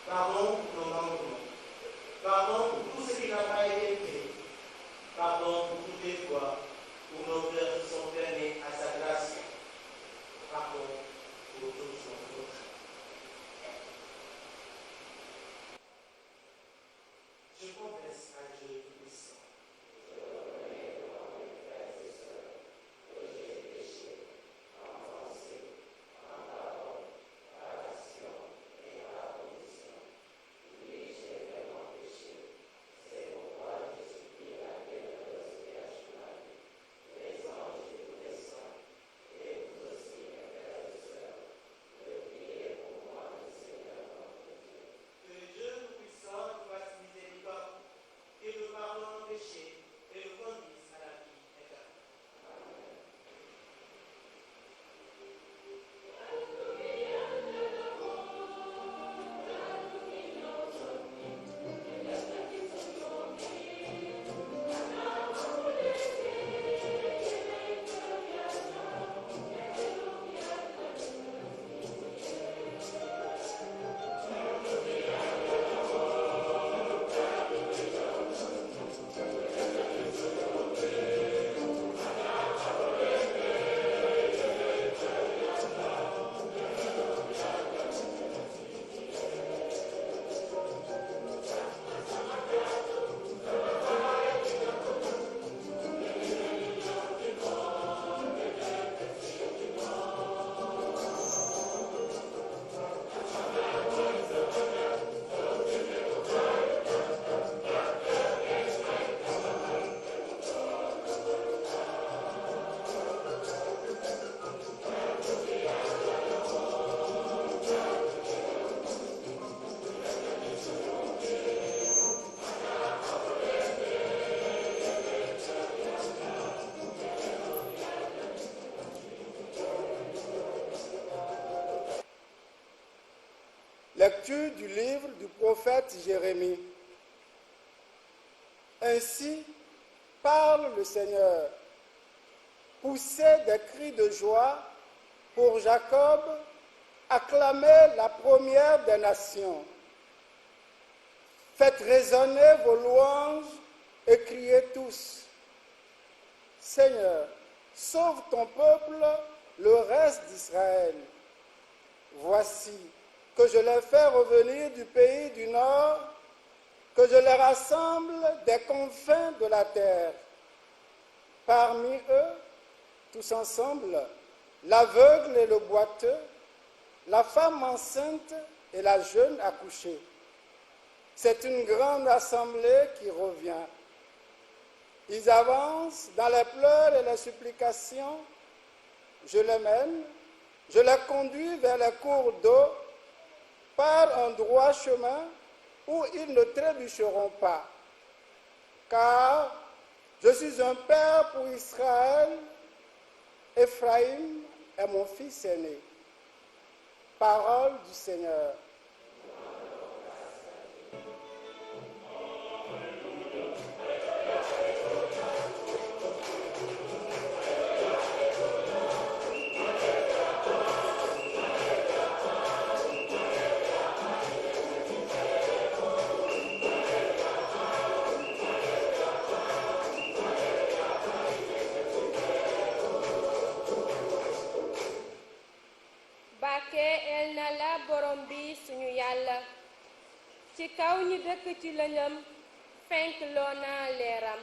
Pardon pour nos manquements. Pardon pour tout ce qui n'a pas été fait. Pardon pour toutes les fois où nos cœurs se sont fermés à sa grâce. Pardon pour toutes nos fautes. Je confesse à Dieu Tout-Puissant. Lecture du livre du prophète Jérémie. Ainsi parle le Seigneur. Poussez des cris de joie pour Jacob, acclamez la première des nations. Faites résonner vos louanges et criez tous. Seigneur, sauve ton peuple, le reste d'Israël. Voici que je les fais revenir du pays du Nord, que je les rassemble des confins de la terre. Parmi eux, tous ensemble, l'aveugle et le boiteux, la femme enceinte et la jeune accouchée. C'est une grande assemblée qui revient. Ils avancent dans les pleurs et les supplications. Je les mène, je les conduis vers les cours d'eau, par un droit chemin où ils ne trébucheront pas. Car je suis un père pour Israël, Ephraïm est mon fils aîné. Parole du Seigneur. El na la borom bi suñu yàlla ci kaw ñi dëkk ci lëndëm fenk loo na leeram.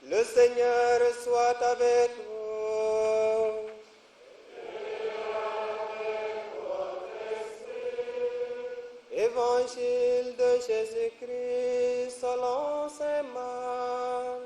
Le Seigneur soit avec vous. Et Évangile de Jésus-Christ selon saint Marc.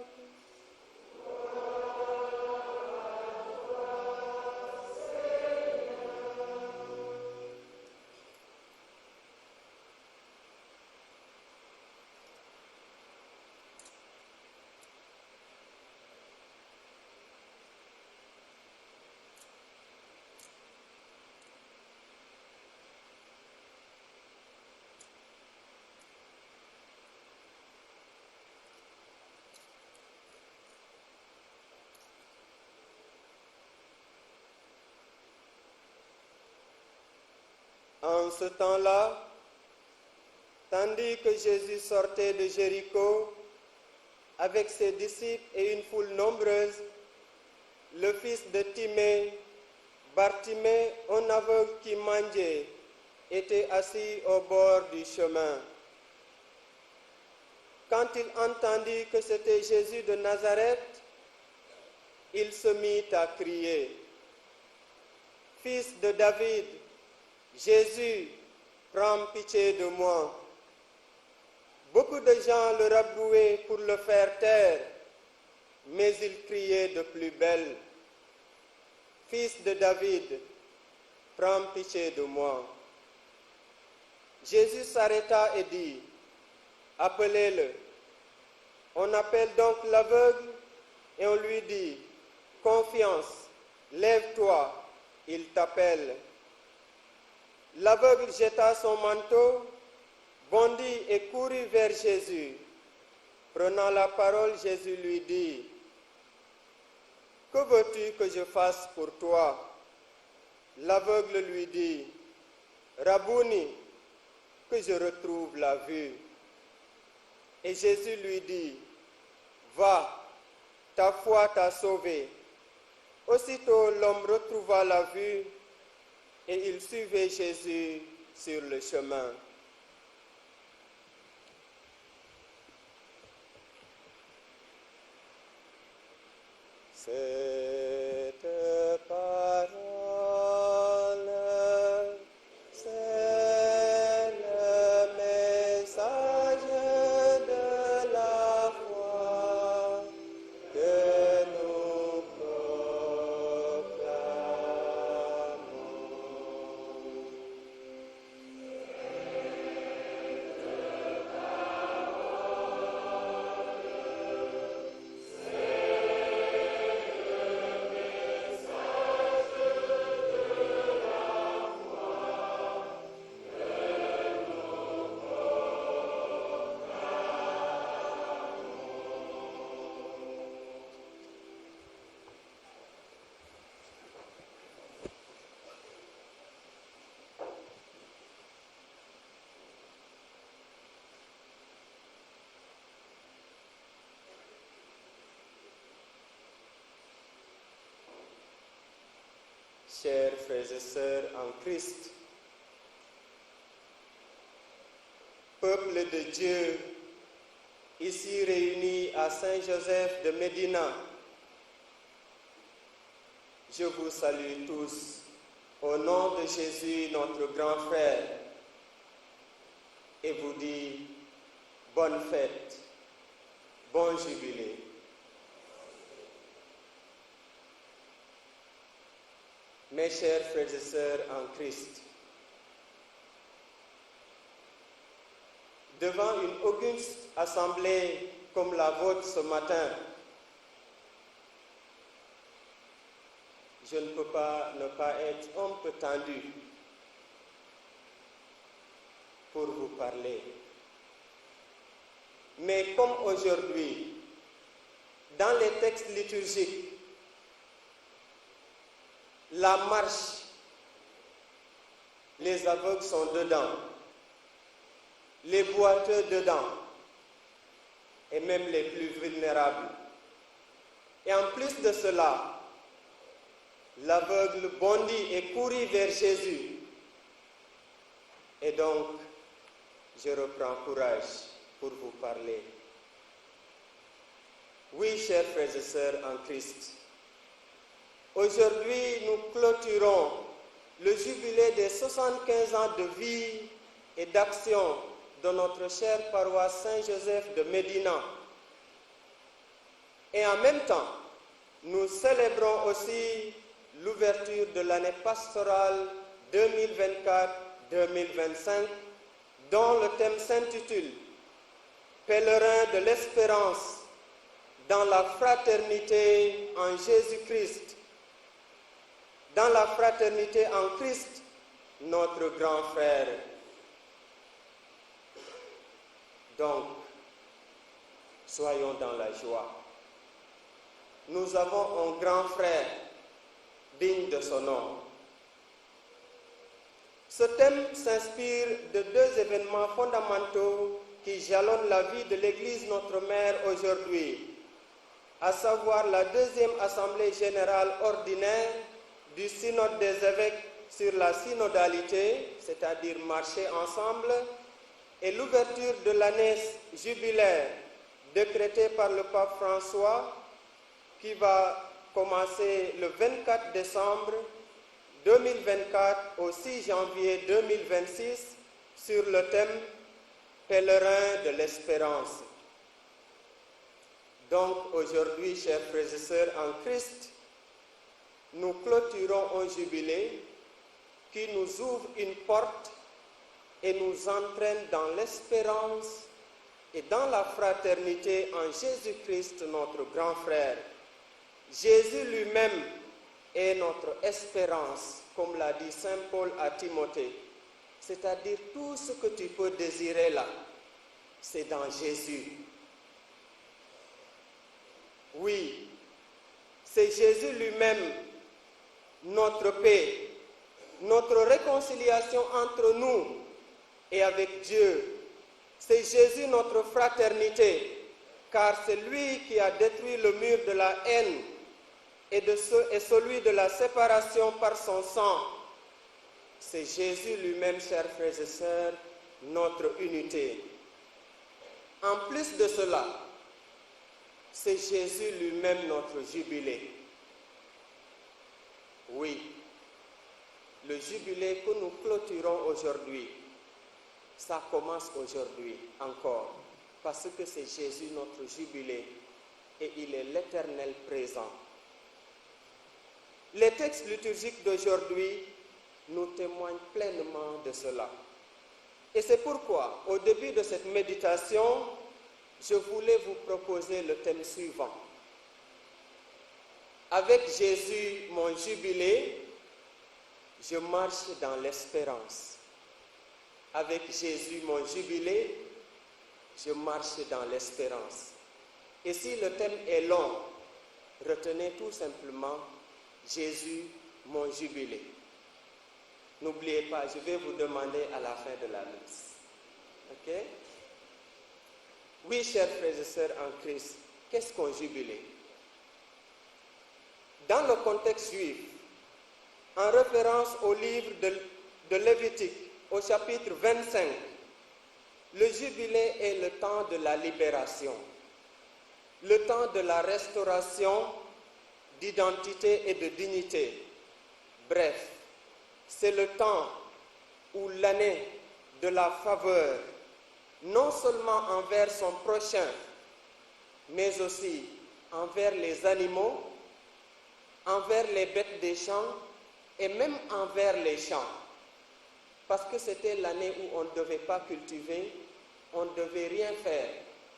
En ce temps-là, tandis que Jésus sortait de Jéricho avec ses disciples et une foule nombreuse, le fils de Timée, Bartimée, un aveugle qui mendiait, était assis au bord du chemin. Quand il entendit que c'était Jésus de Nazareth, il se mit à crier: « Fils de David, Jésus, prends pitié de moi. » Beaucoup de gens le rabrouaient pour le faire taire, mais il criait de plus belle: « Fils de David, prends pitié de moi. » Jésus s'arrêta et dit: « Appelez-le. » On appelle donc l'aveugle et on lui dit: « Confiance, lève-toi, il t'appelle. » L'aveugle jeta son manteau, bondit et courut vers Jésus. Prenant la parole, Jésus lui dit: « Que veux-tu que je fasse pour toi ?» L'aveugle lui dit: « Rabouni, que je retrouve la vue. » Et Jésus lui dit: « Va, ta foi t'a sauvé. » Aussitôt l'homme retrouva la vue et il suivait Jésus sur le chemin. Cette parole, c'est le message de la foi que nous proclamons. Chers frères et sœurs en Christ, peuple de Dieu, ici réunis à Saint-Joseph de Médina, je vous salue tous au nom de Jésus, notre grand frère, et vous dis bonne fête, bon jubilé. Mes chers frères et sœurs en Christ, devant une auguste assemblée comme la vôtre ce matin, je ne peux pas ne pas être un peu tendu pour vous parler. Mais comme aujourd'hui, dans les textes liturgiques, la marche, les aveugles sont dedans, les boiteux dedans, et même les plus vulnérables. Et en plus de cela, l'aveugle bondit et courut vers Jésus. Et donc, je reprends courage pour vous parler. Oui, chers frères et sœurs en Christ, aujourd'hui, nous clôturons le jubilé des 75 ans de vie et d'action de notre chère paroisse Saint-Joseph de Médina. Et en même temps, nous célébrons aussi l'ouverture de l'année pastorale 2024-2025, dont le thème s'intitule « Pèlerins de l'espérance dans la fraternité en Jésus-Christ, dans la fraternité en Christ, notre grand frère ». Donc, soyons dans la joie. Nous avons un grand frère digne de son nom. Ce thème s'inspire de deux événements fondamentaux qui jalonnent la vie de l'Église notre Mère aujourd'hui, à savoir la deuxième Assemblée générale ordinaire du Synode des évêques sur la synodalité, c'est-à-dire marcher ensemble, et l'ouverture de l'année jubilaire décrétée par le pape François, qui va commencer le 24 décembre 2024 au 6 janvier 2026 sur le thème « Pèlerins de l'espérance ». Donc aujourd'hui, chers frères et sœurs en Christ, nous clôturons un jubilé qui nous ouvre une porte et nous entraîne dans l'espérance et dans la fraternité en Jésus-Christ, notre grand frère. Jésus lui-même est notre espérance, comme l'a dit Saint Paul à Timothée. C'est-à-dire tout ce que tu peux désirer là, c'est dans Jésus. Oui, c'est Jésus lui-même, notre paix, notre réconciliation entre nous et avec Dieu. C'est Jésus notre fraternité, car c'est lui qui a détruit le mur de la haine et celui de la séparation par son sang. C'est Jésus lui-même, chers frères et sœurs, notre unité. En plus de cela, c'est Jésus lui-même notre jubilé. Oui, le jubilé que nous clôturons aujourd'hui, ça commence aujourd'hui encore, parce que c'est Jésus notre jubilé et il est l'éternel présent. Les textes liturgiques d'aujourd'hui nous témoignent pleinement de cela. Et c'est pourquoi, au début de cette méditation, je voulais vous proposer le thème suivant. Avec Jésus, mon jubilé, je marche dans l'espérance. Avec Jésus, mon jubilé, je marche dans l'espérance. Et si le thème est long, retenez tout simplement Jésus, mon jubilé. N'oubliez pas, je vais vous demander à la fin de la messe. Ok? Oui, chers frères et sœurs en Christ, qu'est-ce qu'un jubilé? Dans le contexte juif, en référence au livre de Lévitique, au chapitre 25, le jubilé est le temps de la libération, le temps de la restauration d'identité et de dignité. Bref, c'est le temps où l'année de la faveur, non seulement envers son prochain, mais aussi envers les animaux, envers les bêtes des champs et même envers les champs. Parce que c'était l'année où on ne devait pas cultiver, on ne devait rien faire.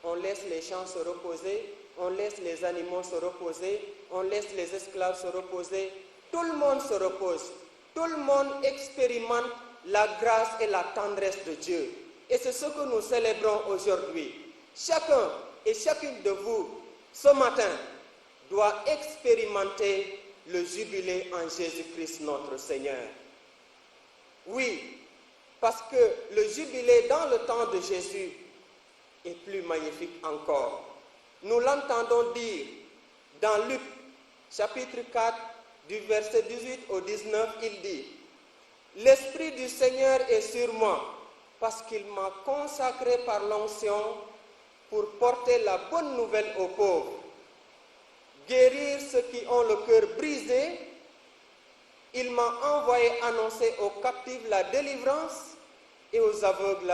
On laisse les champs se reposer, on laisse les animaux se reposer, on laisse les esclaves se reposer. Tout le monde se repose. Tout le monde expérimente la grâce et la tendresse de Dieu. Et c'est ce que nous célébrons aujourd'hui. Chacun et chacune de vous, ce matin, doit expérimenter le jubilé en Jésus-Christ notre Seigneur. Oui, parce que le jubilé dans le temps de Jésus est plus magnifique encore. Nous l'entendons dire dans Luc, chapitre 4, du verset 18 au 19, il dit « L'Esprit du Seigneur est sur moi, parce qu'il m'a consacré par l'onction pour porter la bonne nouvelle aux pauvres, guérir ceux qui ont le cœur brisé. Il m'a envoyé annoncer aux captifs la délivrance et aux aveugles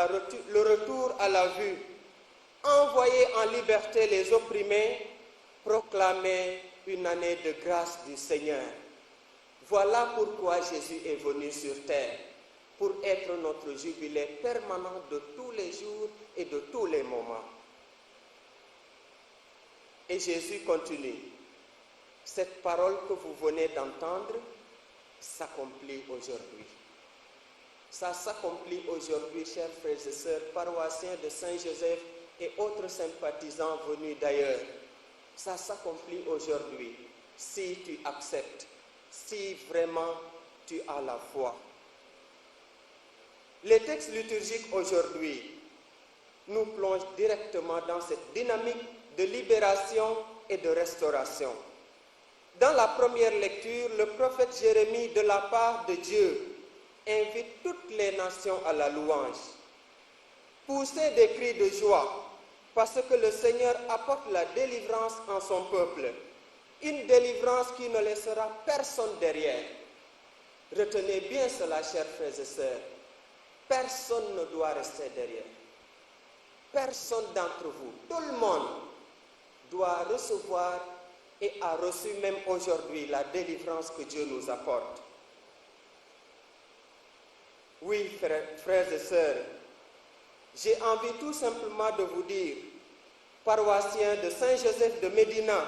le retour à la vue, envoyer en liberté les opprimés, proclamer une année de grâce du Seigneur. Voilà pourquoi Jésus est venu sur terre, pour être notre jubilé permanent de tous les jours et de tous les moments. Et Jésus continue. Cette parole que vous venez d'entendre s'accomplit aujourd'hui. Ça s'accomplit aujourd'hui, chers frères et sœurs, paroissiens de Saint-Joseph et autres sympathisants venus d'ailleurs. Ça s'accomplit aujourd'hui si tu acceptes, si vraiment tu as la foi. Les textes liturgiques aujourd'hui nous plongent directement dans cette dynamique de libération et de restauration. Dans la première lecture, le prophète Jérémie, de la part de Dieu, invite toutes les nations à la louange. Poussez des cris de joie, parce que le Seigneur apporte la délivrance en son peuple. Une délivrance qui ne laissera personne derrière. Retenez bien cela, chers frères et sœurs. Personne ne doit rester derrière. Personne d'entre vous, tout le monde doit recevoir et a reçu même aujourd'hui la délivrance que Dieu nous apporte. Oui, frères et sœurs, j'ai envie tout simplement de vous dire, paroissiens de Saint-Joseph de Médina,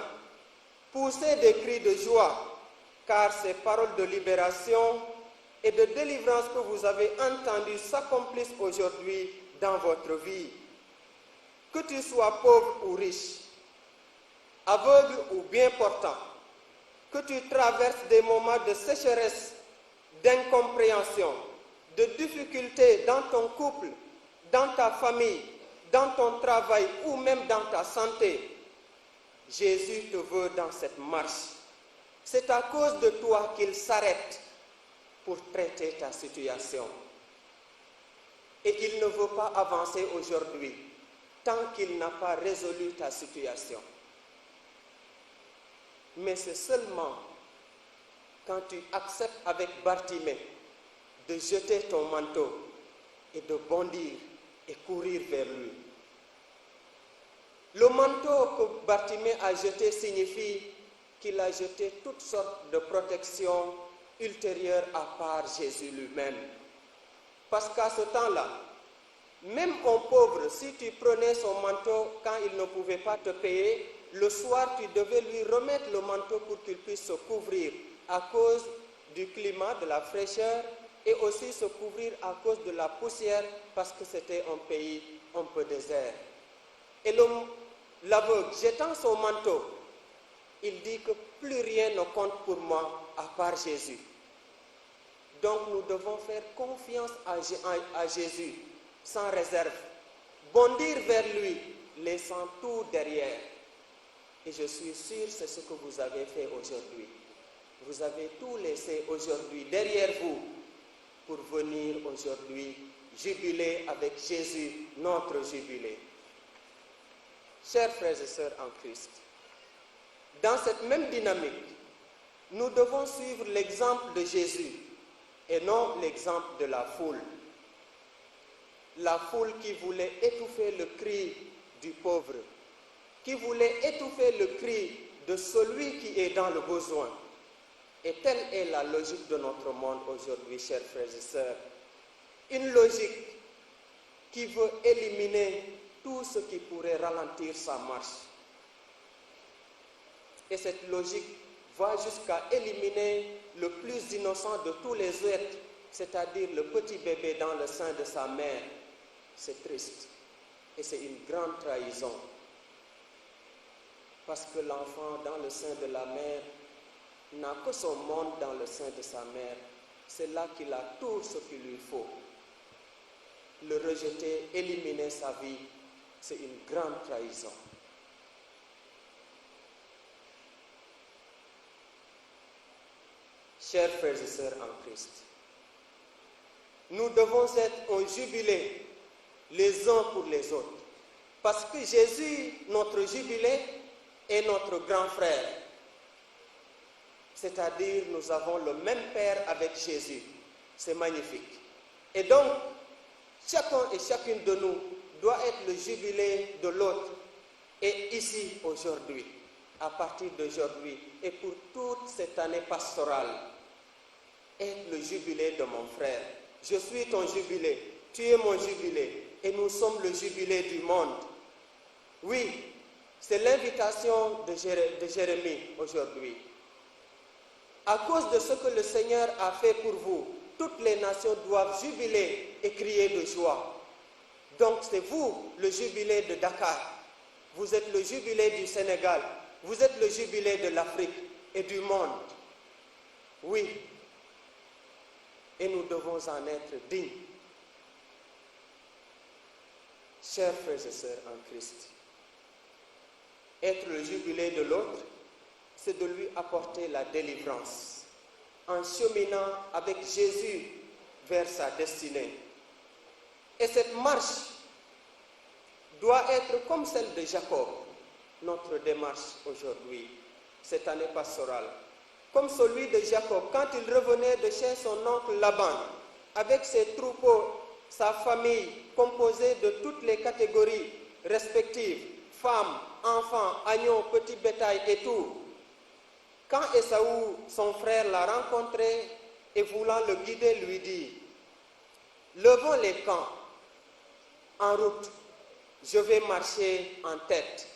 poussez des cris de joie, car ces paroles de libération et de délivrance que vous avez entendues s'accomplissent aujourd'hui dans votre vie. Que tu sois pauvre ou riche, aveugle ou bien portant, que tu traverses des moments de sécheresse, d'incompréhension, de difficultés dans ton couple, dans ta famille, dans ton travail ou même dans ta santé, Jésus te veut dans cette marche. C'est à cause de toi qu'il s'arrête pour traiter ta situation. Et il ne veut pas avancer aujourd'hui tant qu'il n'a pas résolu ta situation. Mais c'est seulement quand tu acceptes avec Bartimée de jeter ton manteau et de bondir et courir vers lui. Le manteau que Bartimée a jeté signifie qu'il a jeté toutes sortes de protections ultérieures à part Jésus lui-même. Parce qu'à ce temps-là, même un pauvre, si tu prenais son manteau quand il ne pouvait pas te payer, le soir tu devais lui remettre le manteau pour qu'il puisse se couvrir à cause du climat, de la fraîcheur, et aussi se couvrir à cause de la poussière parce que c'était un pays un peu désert. Et l'aveugle, jetant son manteau, il dit que plus rien ne compte pour moi à part Jésus. Donc nous devons faire confiance à Jésus sans réserve, bondir vers lui, laissant tout derrière. Et je suis sûr que c'est ce que vous avez fait aujourd'hui. Vous avez tout laissé aujourd'hui derrière vous pour venir aujourd'hui jubiler avec Jésus, notre jubilé. Chers frères et sœurs en Christ, dans cette même dynamique, nous devons suivre l'exemple de Jésus et non l'exemple de la foule. La foule qui voulait étouffer le cri du pauvre, qui voulait étouffer le cri de celui qui est dans le besoin. Et telle est la logique de notre monde aujourd'hui, chers frères et sœurs. Une logique qui veut éliminer tout ce qui pourrait ralentir sa marche. Et cette logique va jusqu'à éliminer le plus innocent de tous les êtres, c'est-à-dire le petit bébé dans le sein de sa mère. C'est triste et c'est une grande trahison. Parce que l'enfant dans le sein de la mère n'a que son monde dans le sein de sa mère. C'est là qu'il a tout ce qu'il lui faut. Le rejeter, éliminer sa vie, c'est une grande trahison. Chers frères et sœurs en Christ, nous devons être un jubilé les uns pour les autres. Parce que Jésus, notre jubilé, est notre grand frère. C'est-à-dire, nous avons le même Père avec Jésus. C'est magnifique. Et donc, chacun et chacune de nous doit être le jubilé de l'autre. Et ici, aujourd'hui, à partir d'aujourd'hui, et pour toute cette année pastorale, être le jubilé de mon frère. Je suis ton jubilé, tu es mon jubilé, et nous sommes le jubilé du monde. Oui, c'est l'invitation de Jérémie aujourd'hui. À cause de ce que le Seigneur a fait pour vous, toutes les nations doivent jubiler et crier de joie. Donc c'est vous le jubilé de Dakar, vous êtes le jubilé du Sénégal, vous êtes le jubilé de l'Afrique et du monde. Oui, et nous devons en être dignes. Chers frères et sœurs en Christ, être le jubilé de l'autre, c'est de lui apporter la délivrance en cheminant avec Jésus vers sa destinée. Et cette marche doit être comme celle de Jacob, notre démarche aujourd'hui, cette année pastorale. Comme celui de Jacob, quand il revenait de chez son oncle Laban, avec ses troupeaux, sa famille composée de toutes les catégories respectives, femmes, enfants, agneaux, petits bétail et tout. Quand Ésaü, son frère, l'a rencontré et voulant le guider, lui dit, « Levons les camps, en route, je vais marcher en tête. »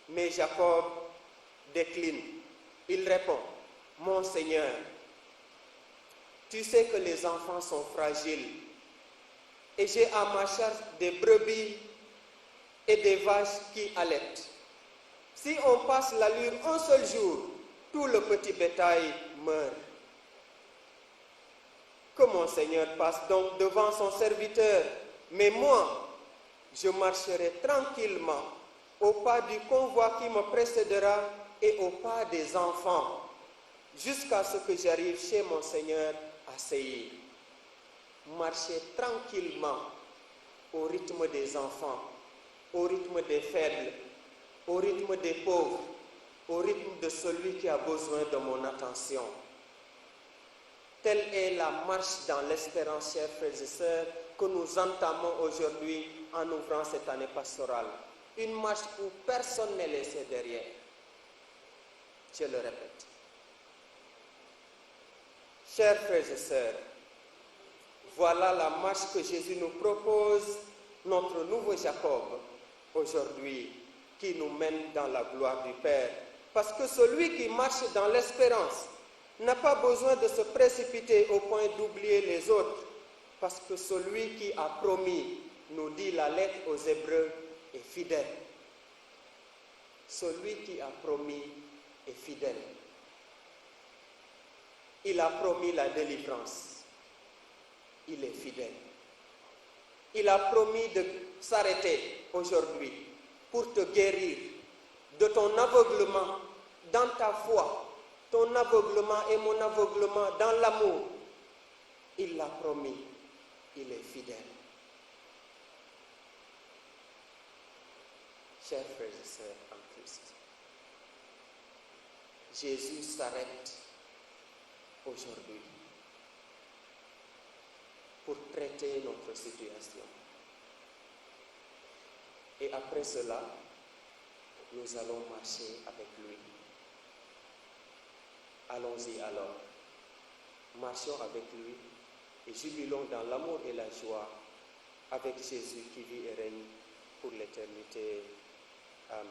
Mais Jacob décline. Il répond, « Mon Seigneur, tu sais que les enfants sont fragiles et j'ai à ma charge des brebis et des vaches qui allaitent. Si on passe l'allure un seul jour, tout le petit bétail meurt. Que mon Seigneur passe donc devant son serviteur, mais moi, je marcherai tranquillement au pas du convoi qui me précédera et au pas des enfants, jusqu'à ce que j'arrive chez mon Seigneur à Séir. » Marcher tranquillement au rythme des enfants, au rythme des faibles, au rythme des pauvres, au rythme de celui qui a besoin de mon attention. Telle est la marche dans l'espérance, chers frères et sœurs, que nous entamons aujourd'hui en ouvrant cette année pastorale. Une marche où personne n'est laissé derrière. Je le répète. Chers frères et sœurs, voilà la marche que Jésus nous propose, notre nouveau Jacob, aujourd'hui, qui nous mène dans la gloire du Père. Parce que celui qui marche dans l'espérance n'a pas besoin de se précipiter au point d'oublier les autres, parce que celui qui a promis, nous dit la lettre aux Hébreux, est fidèle. Celui qui a promis est fidèle. Il a promis la délivrance. Il est fidèle. Il a promis de s'arrêter aujourd'hui pour te guérir de ton aveuglement dans ta foi, ton aveuglement et mon aveuglement dans l'amour. Il l'a promis, il est fidèle. Chers frères et sœurs en Christ, Jésus s'arrête aujourd'hui pour traiter notre situation. Et après cela, nous allons marcher avec lui. Allons-y alors. Marchons avec lui et jubilons dans l'amour et la joie avec Jésus qui vit et règne pour l'éternité. Amen.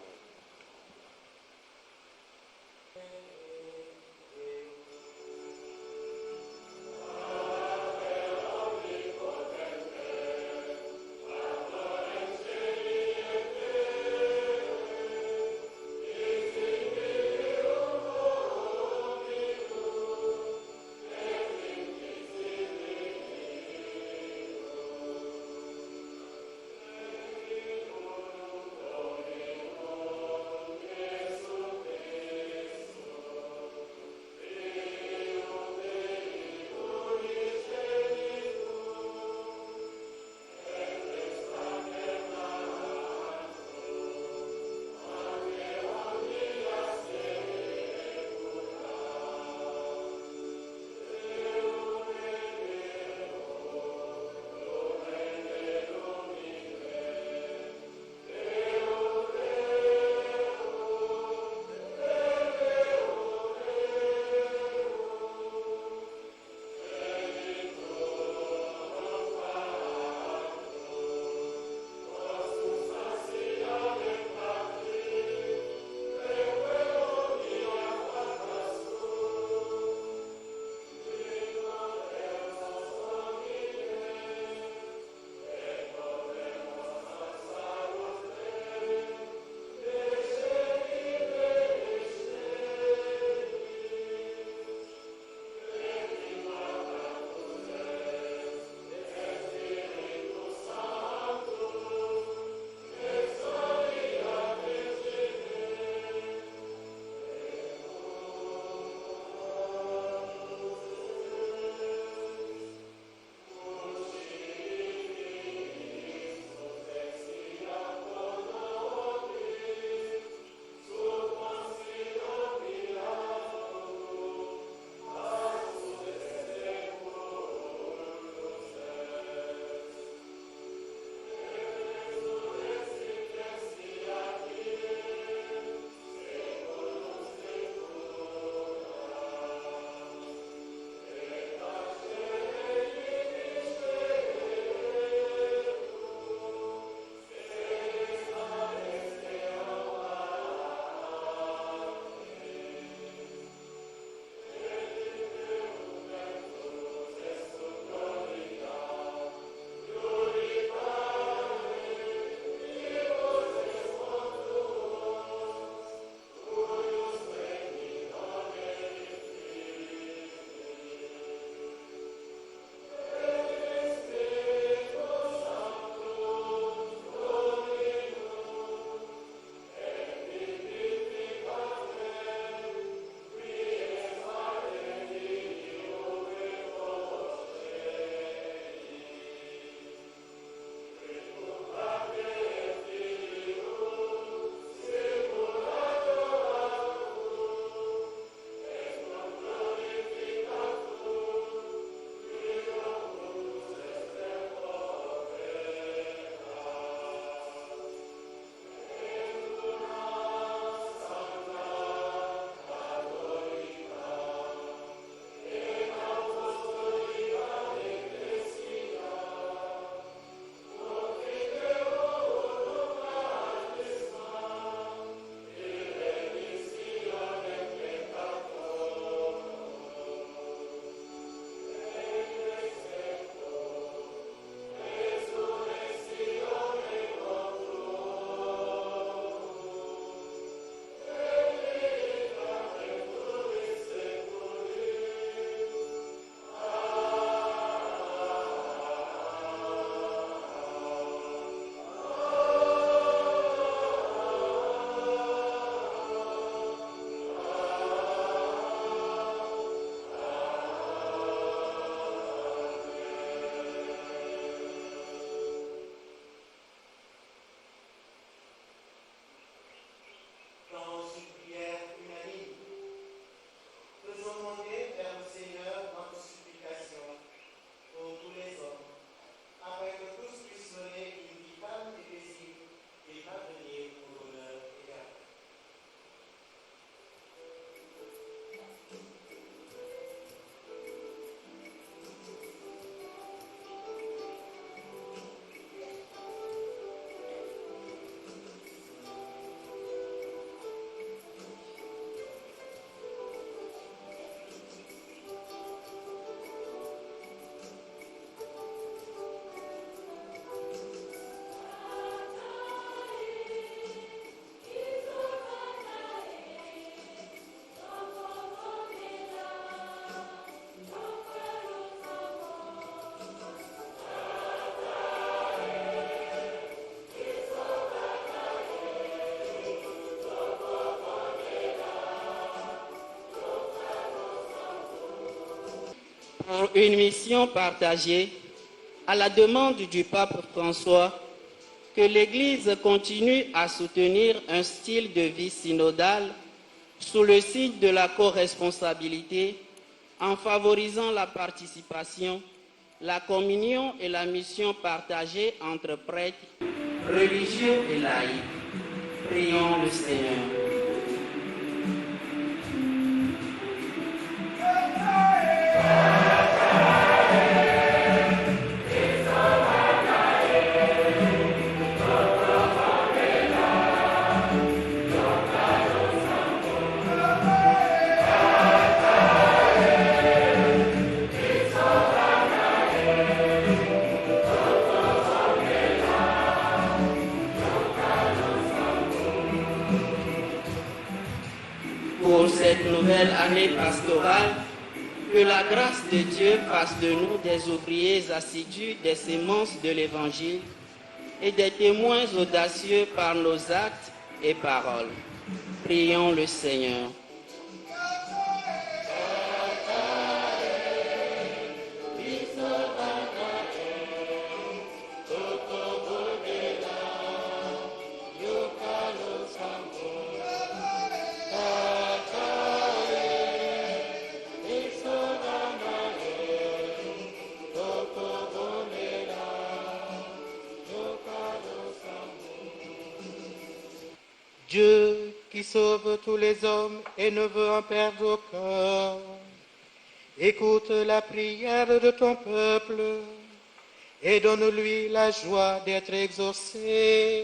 une mission partagée à la demande du pape François que l'Église continue à soutenir un style de vie synodal sous le signe de la co-responsabilité en favorisant la participation, la communion et la mission partagée entre prêtres, religieux et laïcs. Prions le Seigneur. Pour cette nouvelle année pastorale, que la grâce de Dieu fasse de nous des ouvriers assidus des semences de l'Évangile et des témoins audacieux par nos actes et paroles. Prions le Seigneur. Dieu qui sauve tous les hommes et ne veut en perdre aucun, écoute la prière de ton peuple et donne-lui la joie d'être exaucé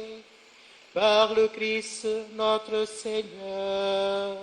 par le Christ notre Seigneur.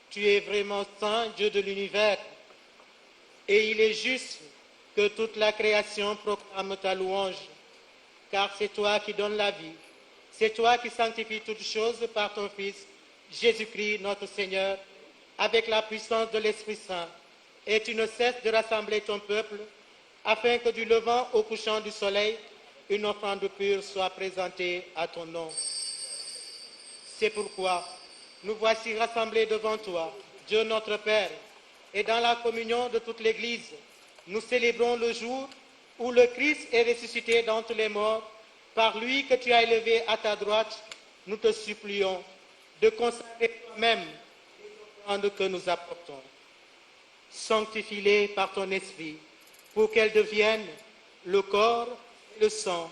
Tu es vraiment saint, Dieu de l'univers, et il est juste que toute la création proclame ta louange, car c'est toi qui donnes la vie, c'est toi qui sanctifies toutes choses par ton Fils, Jésus-Christ notre Seigneur, avec la puissance de l'Esprit Saint, et tu ne cesses de rassembler ton peuple, afin que du levant au couchant du soleil, une offrande pure soit présentée à ton nom. C'est pourquoi nous voici rassemblés devant toi, Dieu notre Père, et dans la communion de toute l'Église, nous célébrons le jour où le Christ est ressuscité d'entre les morts. Par lui que tu as élevé à ta droite, nous te supplions de consacrer toi-même les offrandes que nous apportons. Sanctifie-les par ton esprit, pour qu'elles deviennent le corps et le sang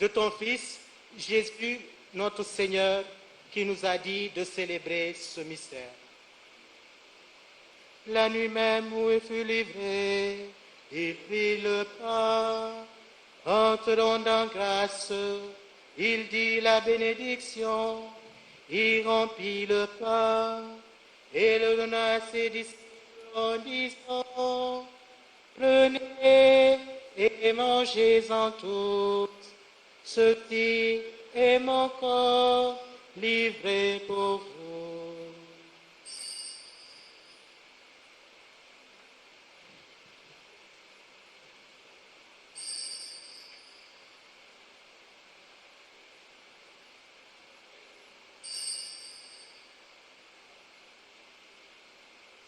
de ton Fils, Jésus, notre Seigneur, qui nous a dit de célébrer ce mystère. La nuit même où il fut livré, il prit le pain, en te rendant grâce, il dit la bénédiction, il remplit le pain et le donna à ses disciples en disant, prenez et mangez-en tous, ceci est mon corps livré pour vous.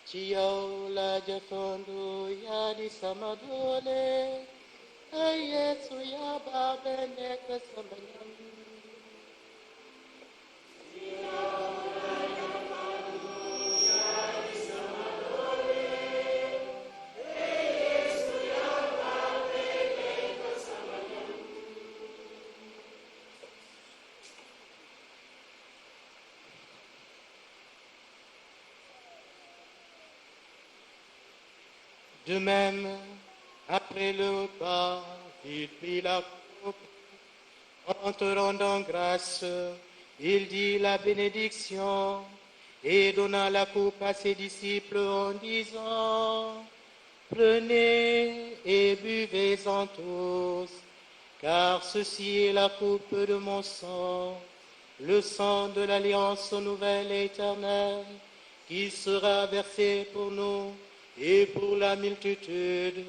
Cio la jafondu ya di samadole, Yesu ya babene kesamanyam. De même, après le repas, il prit la coupe. En te rendant grâce, il dit la bénédiction et donna la coupe à ses disciples en disant, prenez et buvez-en tous, car ceci est la coupe de mon sang, le sang de l'alliance nouvelle et éternelle, qui sera versé pour nous et pour la multitude,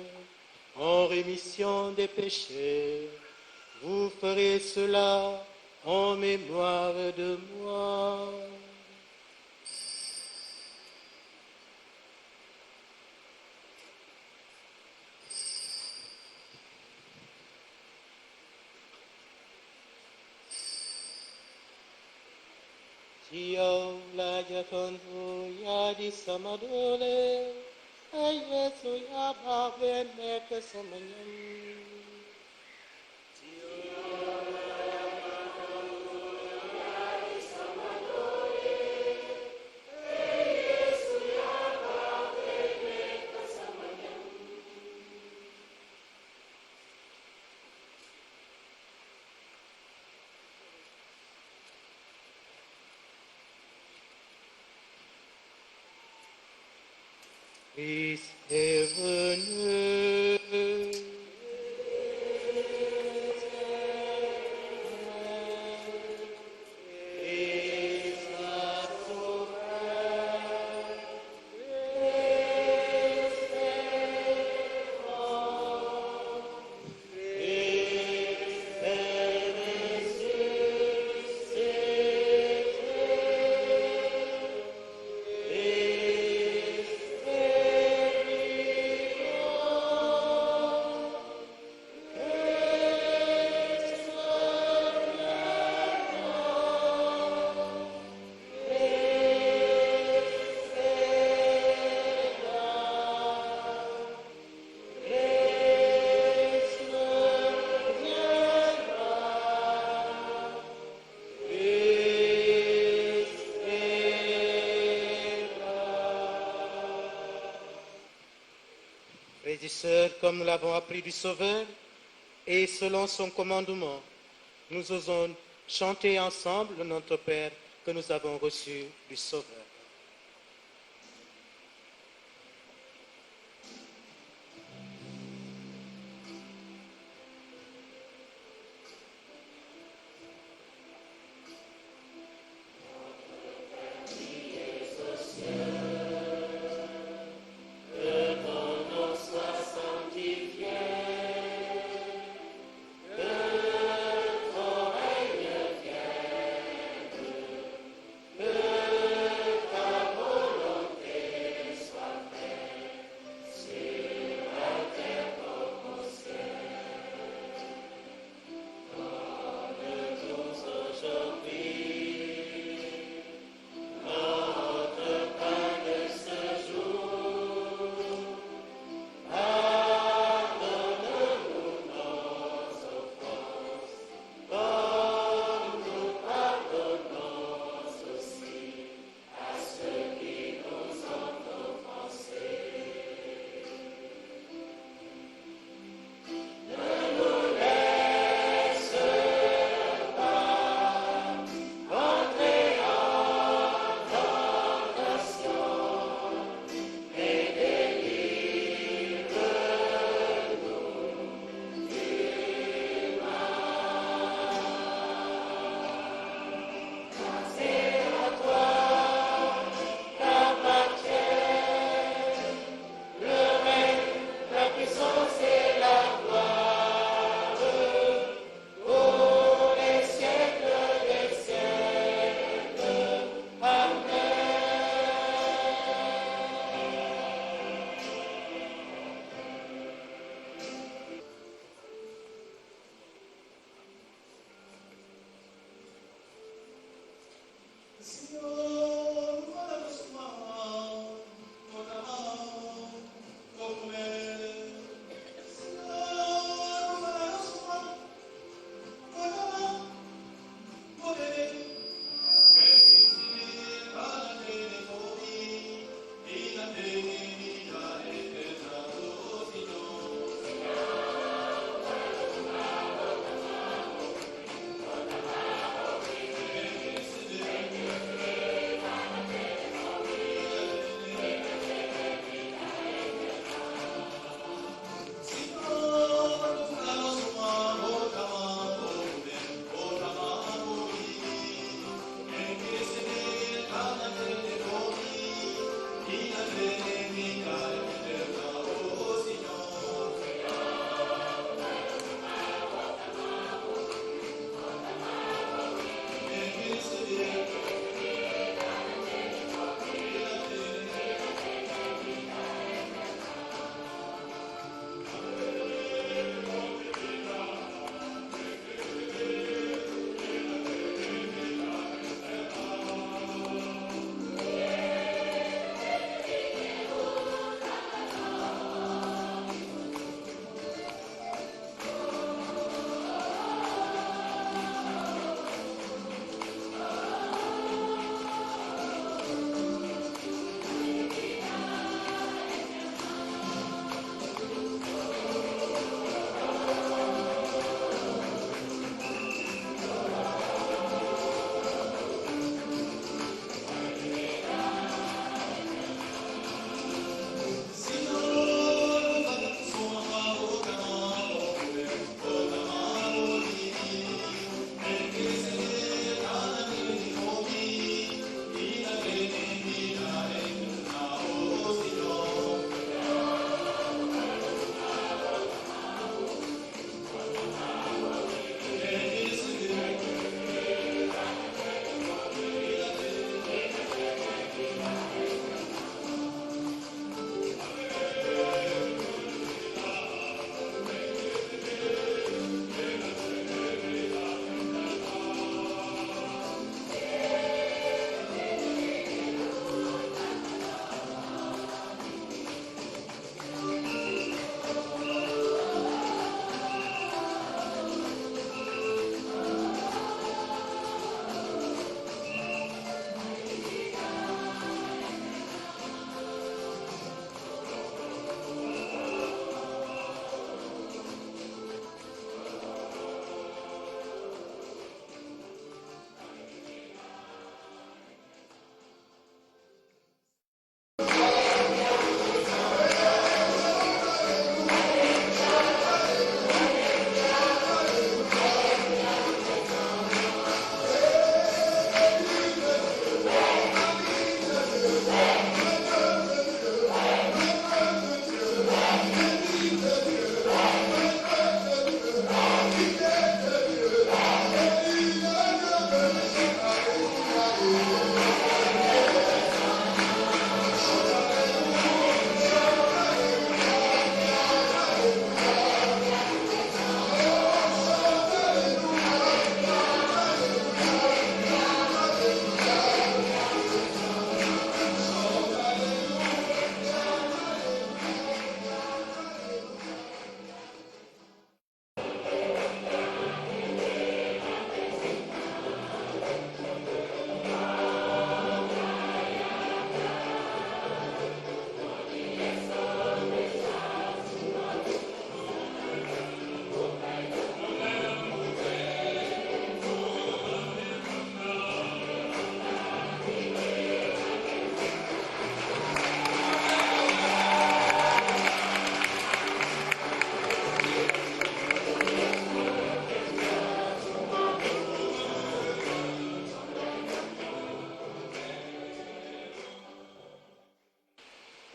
en rémission des péchés. Vous ferez cela en mémoire de moi. Cio la jafondu ya di samadole, Yesu ya babene kesamanyam. Christ est venu. Frères et sœurs, comme nous l'avons appris du Sauveur, et selon son commandement, nous osons chanter ensemble notre Père que nous avons reçu du Sauveur.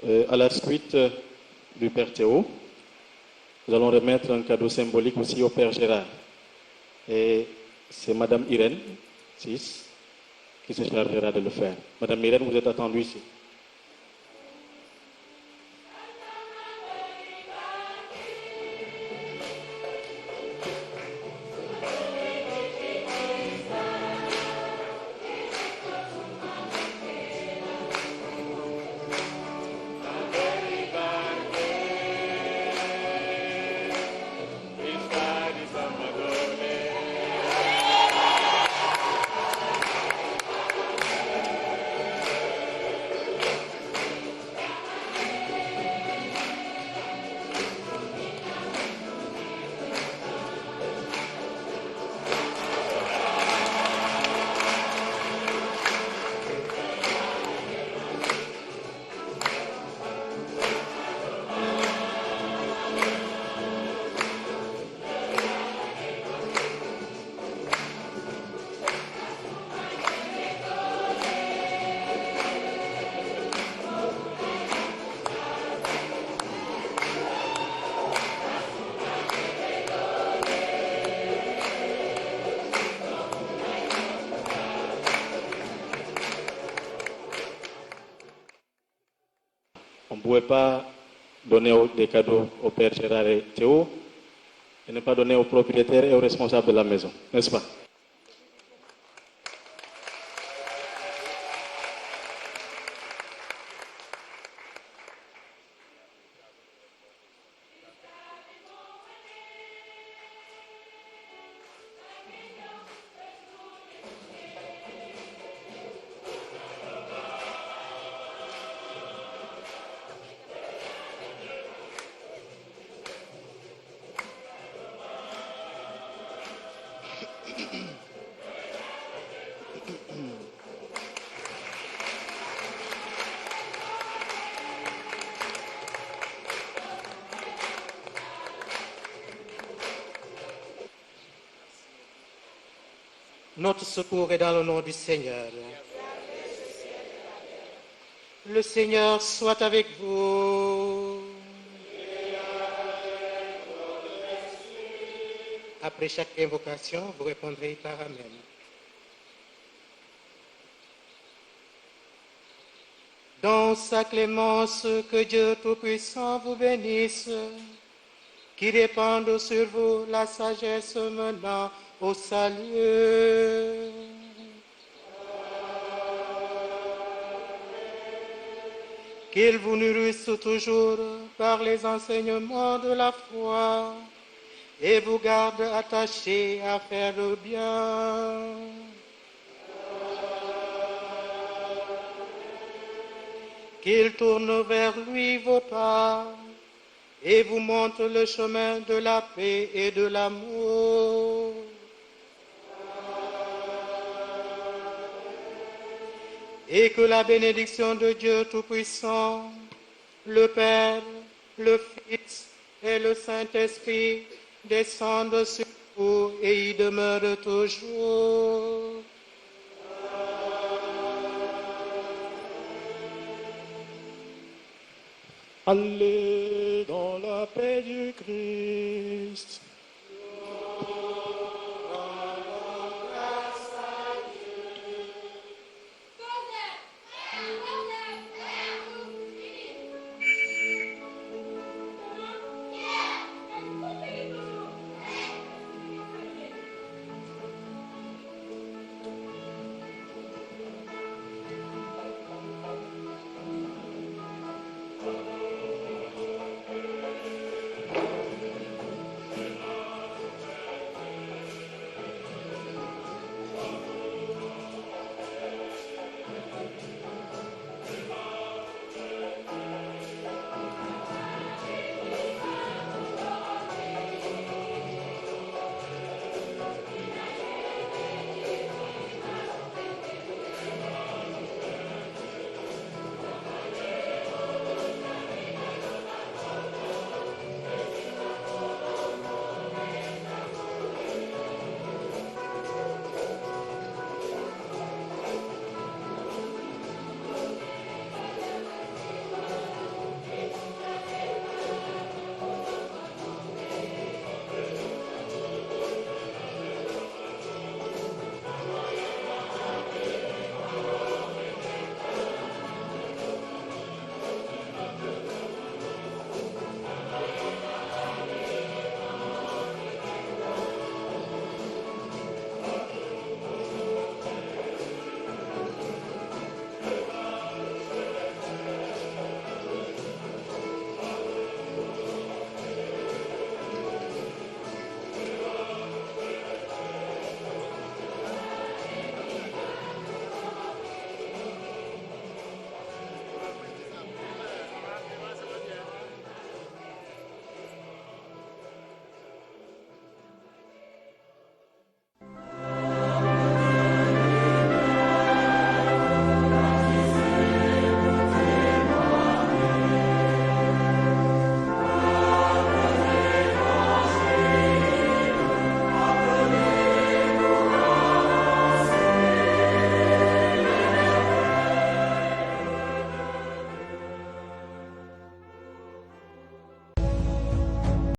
À la suite du Père Théo, nous allons remettre un cadeau symbolique aussi au Père Gérard. Et c'est Madame Irène, 6, qui se chargera de le faire. Madame Irène, vous êtes attendue ici. On ne pouvait pas donner des cadeaux au Père Gérard et Théo et ne pas donner aux propriétaires et aux responsables de la maison, n'est-ce pas? Notre secours est dans le nom du Seigneur. Le Seigneur soit avec vous. Après chaque invocation, vous répondrez par Amen. Dans sa clémence, que Dieu Tout-Puissant vous bénisse, qui répande sur vous la sagesse menant au salut. Qu'il vous nourrisse toujours par les enseignements de la foi et vous garde attachés à faire le bien. Qu'il tourne vers lui vos pas et vous montre le chemin de la paix et de l'amour. Et que la bénédiction de Dieu Tout-Puissant, le Père, le Fils et le Saint-Esprit descendent sur vous et y demeurent toujours. Allez dans la paix du Christ.